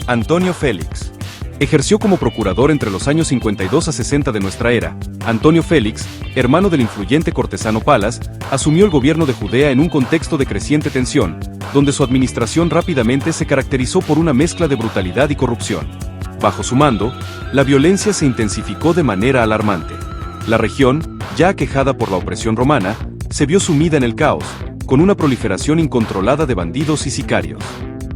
Antonio Félix. Ejerció como procurador entre los años 52 a 60 de nuestra era. Antonio Félix, hermano del influyente cortesano Palas, asumió el gobierno de Judea en un contexto de creciente tensión, donde su administración rápidamente se caracterizó por una mezcla de brutalidad y corrupción. Bajo su mando, la violencia se intensificó de manera alarmante. La región, ya aquejada por la opresión romana, se vio sumida en el caos, con una proliferación incontrolada de bandidos y sicarios.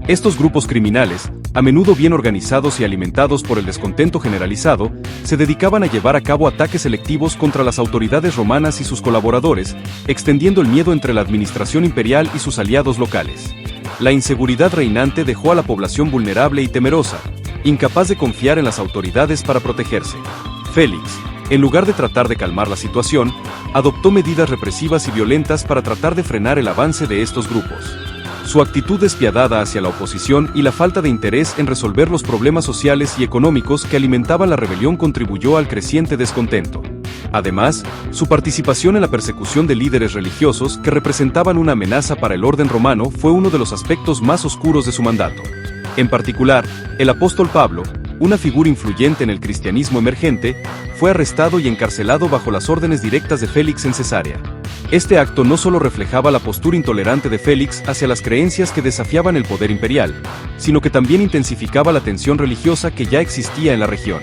Estos grupos criminales, a menudo bien organizados y alimentados por el descontento generalizado, se dedicaban a llevar a cabo ataques selectivos contra las autoridades romanas y sus colaboradores, extendiendo el miedo entre la administración imperial y sus aliados locales. La inseguridad reinante dejó a la población vulnerable y temerosa, incapaz de confiar en las autoridades para protegerse. Félix, en lugar de tratar de calmar la situación, adoptó medidas represivas y violentas para tratar de frenar el avance de estos grupos. Su actitud despiadada hacia la oposición y la falta de interés en resolver los problemas sociales y económicos que alimentaban la rebelión contribuyó al creciente descontento. Además, su participación en la persecución de líderes religiosos que representaban una amenaza para el orden romano fue uno de los aspectos más oscuros de su mandato. En particular, el apóstol Pablo, una figura influyente en el cristianismo emergente, fue arrestado y encarcelado bajo las órdenes directas de Félix en Cesarea. Este acto no solo reflejaba la postura intolerante de Félix hacia las creencias que desafiaban el poder imperial, sino que también intensificaba la tensión religiosa que ya existía en la región.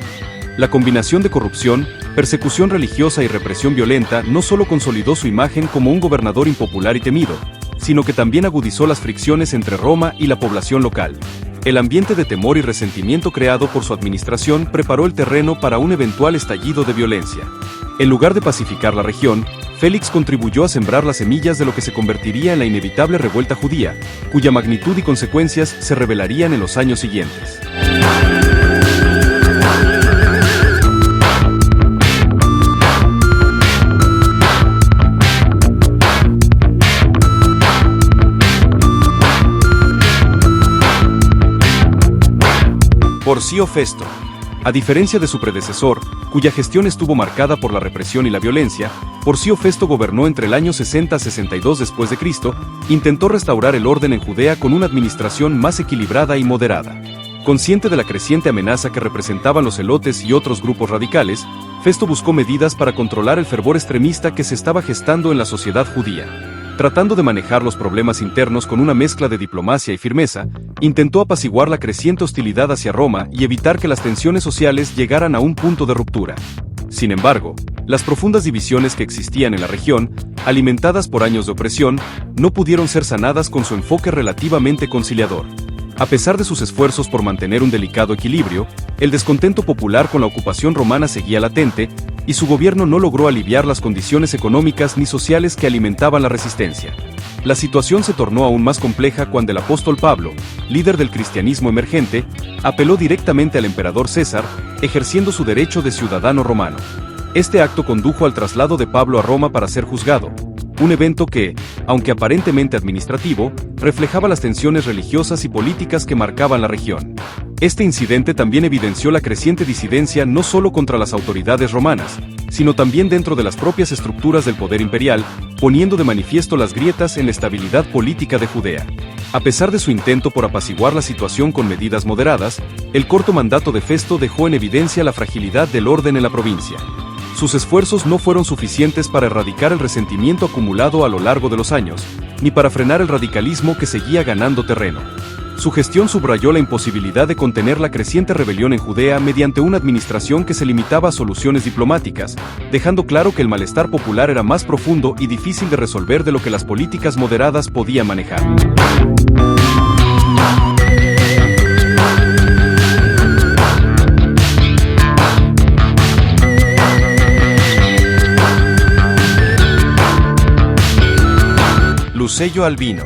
La combinación de corrupción, persecución religiosa y represión violenta no solo consolidó su imagen como un gobernador impopular y temido, sino que también agudizó las fricciones entre Roma y la población local. El ambiente de temor y resentimiento creado por su administración preparó el terreno para un eventual estallido de violencia. En lugar de pacificar la región, Félix contribuyó a sembrar las semillas de lo que se convertiría en la inevitable revuelta judía, cuya magnitud y consecuencias se revelarían en los años siguientes. Porcio Festo. A diferencia de su predecesor, cuya gestión estuvo marcada por la represión y la violencia, Porcio Festo gobernó entre el año 60 a 62 después de Cristo, intentó restaurar el orden en Judea con una administración más equilibrada y moderada. Consciente de la creciente amenaza que representaban los celotes y otros grupos radicales, Festo buscó medidas para controlar el fervor extremista que se estaba gestando en la sociedad judía. Tratando de manejar los problemas internos con una mezcla de diplomacia y firmeza, intentó apaciguar la creciente hostilidad hacia Roma y evitar que las tensiones sociales llegaran a un punto de ruptura. Sin embargo, las profundas divisiones que existían en la región, alimentadas por años de opresión, no pudieron ser sanadas con su enfoque relativamente conciliador. A pesar de sus esfuerzos por mantener un delicado equilibrio, el descontento popular con la ocupación romana seguía latente, y su gobierno no logró aliviar las condiciones económicas ni sociales que alimentaban la resistencia. La situación se tornó aún más compleja cuando el apóstol Pablo, líder del cristianismo emergente, apeló directamente al emperador César, ejerciendo su derecho de ciudadano romano. Este acto condujo al traslado de Pablo a Roma para ser juzgado, un evento que, aunque aparentemente administrativo, reflejaba las tensiones religiosas y políticas que marcaban la región. Este incidente también evidenció la creciente disidencia no solo contra las autoridades romanas, sino también dentro de las propias estructuras del poder imperial, poniendo de manifiesto las grietas en la estabilidad política de Judea. A pesar de su intento por apaciguar la situación con medidas moderadas, el corto mandato de Festo dejó en evidencia la fragilidad del orden en la provincia. Sus esfuerzos no fueron suficientes para erradicar el resentimiento acumulado a lo largo de los años, ni para frenar el radicalismo que seguía ganando terreno. Su gestión subrayó la imposibilidad de contener la creciente rebelión en Judea mediante una administración que se limitaba a soluciones diplomáticas, dejando claro que el malestar popular era más profundo y difícil de resolver de lo que las políticas moderadas podían manejar. Lucello Albino.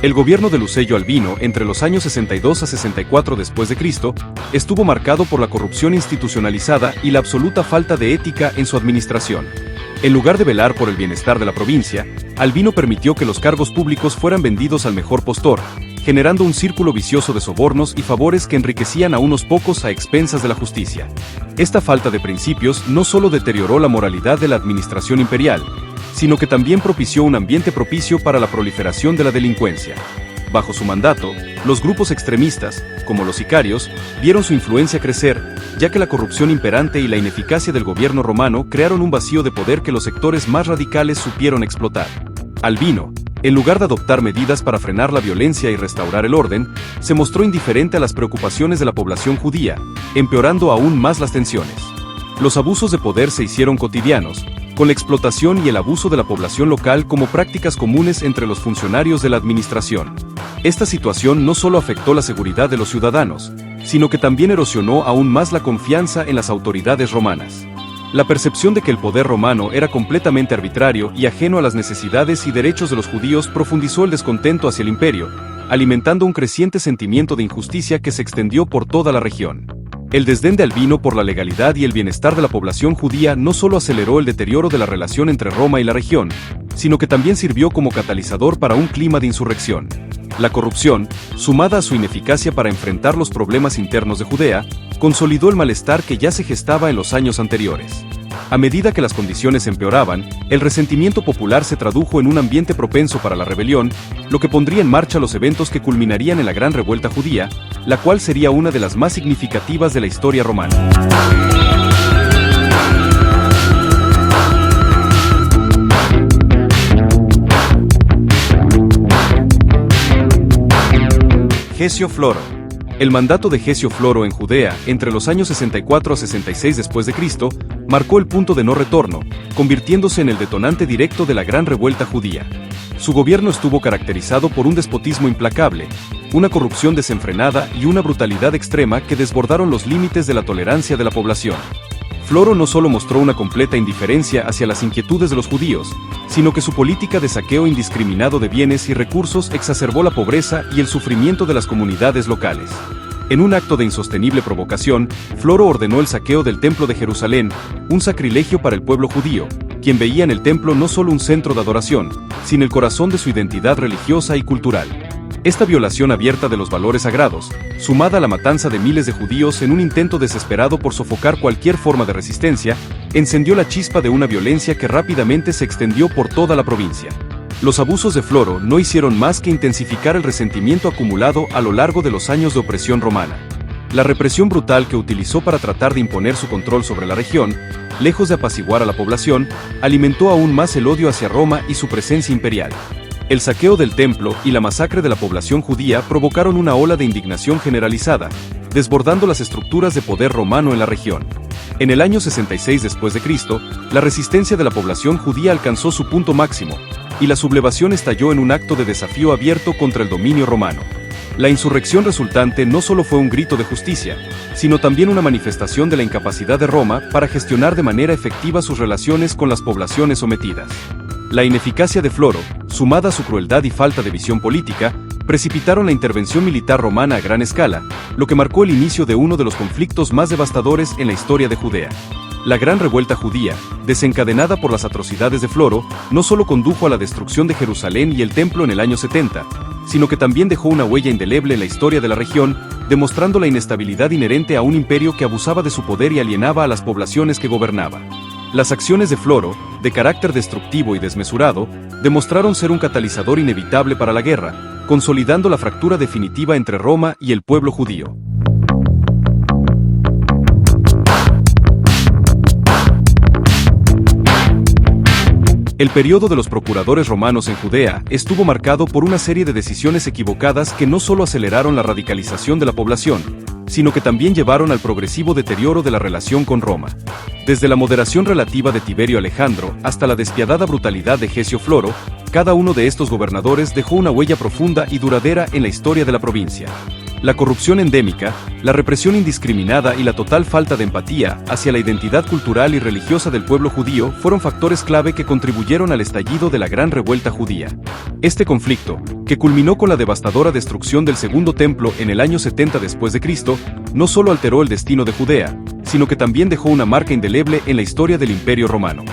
El gobierno de Lucello Albino, entre los años 62 a 64 después de Cristo, estuvo marcado por la corrupción institucionalizada y la absoluta falta de ética en su administración. En lugar de velar por el bienestar de la provincia, Albino permitió que los cargos públicos fueran vendidos al mejor postor, generando un círculo vicioso de sobornos y favores que enriquecían a unos pocos a expensas de la justicia. Esta falta de principios no solo deterioró la moralidad de la administración imperial, sino que también propició un ambiente propicio para la proliferación de la delincuencia. Bajo su mandato, los grupos extremistas, como los sicarios, vieron su influencia crecer, ya que la corrupción imperante y la ineficacia del gobierno romano crearon un vacío de poder que los sectores más radicales supieron explotar. Albino, en lugar de adoptar medidas para frenar la violencia y restaurar el orden, se mostró indiferente a las preocupaciones de la población judía, empeorando aún más las tensiones. Los abusos de poder se hicieron cotidianos, con la explotación y el abuso de la población local como prácticas comunes entre los funcionarios de la administración. Esta situación no solo afectó la seguridad de los ciudadanos, sino que también erosionó aún más la confianza en las autoridades romanas. La percepción de que el poder romano era completamente arbitrario y ajeno a las necesidades y derechos de los judíos profundizó el descontento hacia el imperio, alimentando un creciente sentimiento de injusticia que se extendió por toda la región. El desdén de Albino por la legalidad y el bienestar de la población judía no solo aceleró el deterioro de la relación entre Roma y la región, sino que también sirvió como catalizador para un clima de insurrección. La corrupción, sumada a su ineficacia para enfrentar los problemas internos de Judea, consolidó el malestar que ya se gestaba en los años anteriores. A medida que las condiciones empeoraban, el resentimiento popular se tradujo en un ambiente propenso para la rebelión, lo que pondría en marcha los eventos que culminarían en la Gran Revuelta Judía, la cual sería una de las más significativas de la historia romana. Gesio Floro. El mandato de Gesio Floro en Judea, entre los años 64 a 66 después de Cristo, marcó el punto de no retorno, convirtiéndose en el detonante directo de la Gran Revuelta Judía. Su gobierno estuvo caracterizado por un despotismo implacable, una corrupción desenfrenada y una brutalidad extrema que desbordaron los límites de la tolerancia de la población. Floro no solo mostró una completa indiferencia hacia las inquietudes de los judíos, sino que su política de saqueo indiscriminado de bienes y recursos exacerbó la pobreza y el sufrimiento de las comunidades locales. En un acto de insostenible provocación, Floro ordenó el saqueo del Templo de Jerusalén, un sacrilegio para el pueblo judío, quien veía en el templo no solo un centro de adoración, sino el corazón de su identidad religiosa y cultural. Esta violación abierta de los valores sagrados, sumada a la matanza de miles de judíos en un intento desesperado por sofocar cualquier forma de resistencia, encendió la chispa de una violencia que rápidamente se extendió por toda la provincia. Los abusos de Floro no hicieron más que intensificar el resentimiento acumulado a lo largo de los años de opresión romana. La represión brutal que utilizó para tratar de imponer su control sobre la región, lejos de apaciguar a la población, alimentó aún más el odio hacia Roma y su presencia imperial. El saqueo del templo y la masacre de la población judía provocaron una ola de indignación generalizada, desbordando las estructuras de poder romano en la región. En el año 66 después de Cristo, la resistencia de la población judía alcanzó su punto máximo, y la sublevación estalló en un acto de desafío abierto contra el dominio romano. La insurrección resultante no solo fue un grito de justicia, sino también una manifestación de la incapacidad de Roma para gestionar de manera efectiva sus relaciones con las poblaciones sometidas. La ineficacia de Floro, sumada a su crueldad y falta de visión política, precipitaron la intervención militar romana a gran escala, lo que marcó el inicio de uno de los conflictos más devastadores en la historia de Judea. La Gran Revuelta Judía, desencadenada por las atrocidades de Floro, no solo condujo a la destrucción de Jerusalén y el templo en el año 70, sino que también dejó una huella indeleble en la historia de la región, demostrando la inestabilidad inherente a un imperio que abusaba de su poder y alienaba a las poblaciones que gobernaba. Las acciones de Floro, de carácter destructivo y desmesurado, demostraron ser un catalizador inevitable para la guerra, consolidando la fractura definitiva entre Roma y el pueblo judío. El periodo de los procuradores romanos en Judea estuvo marcado por una serie de decisiones equivocadas que no solo aceleraron la radicalización de la población, sino que también llevaron al progresivo deterioro de la relación con Roma. Desde la moderación relativa de Tiberio Alejandro hasta la despiadada brutalidad de Gesio Floro, cada uno de estos gobernadores dejó una huella profunda y duradera en la historia de la provincia. La corrupción endémica, la represión indiscriminada y la total falta de empatía hacia la identidad cultural y religiosa del pueblo judío fueron factores clave que contribuyeron al estallido de la Gran Revuelta Judía. Este conflicto, que culminó con la devastadora destrucción del Segundo Templo en el año 70 después de Cristo, no solo alteró el destino de Judea, sino que también dejó una marca indeleble en la historia del Imperio Romano.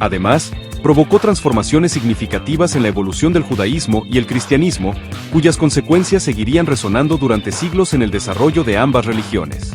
Además, provocó transformaciones significativas en la evolución del judaísmo y el cristianismo, cuyas consecuencias seguirían resonando durante siglos en el desarrollo de ambas religiones.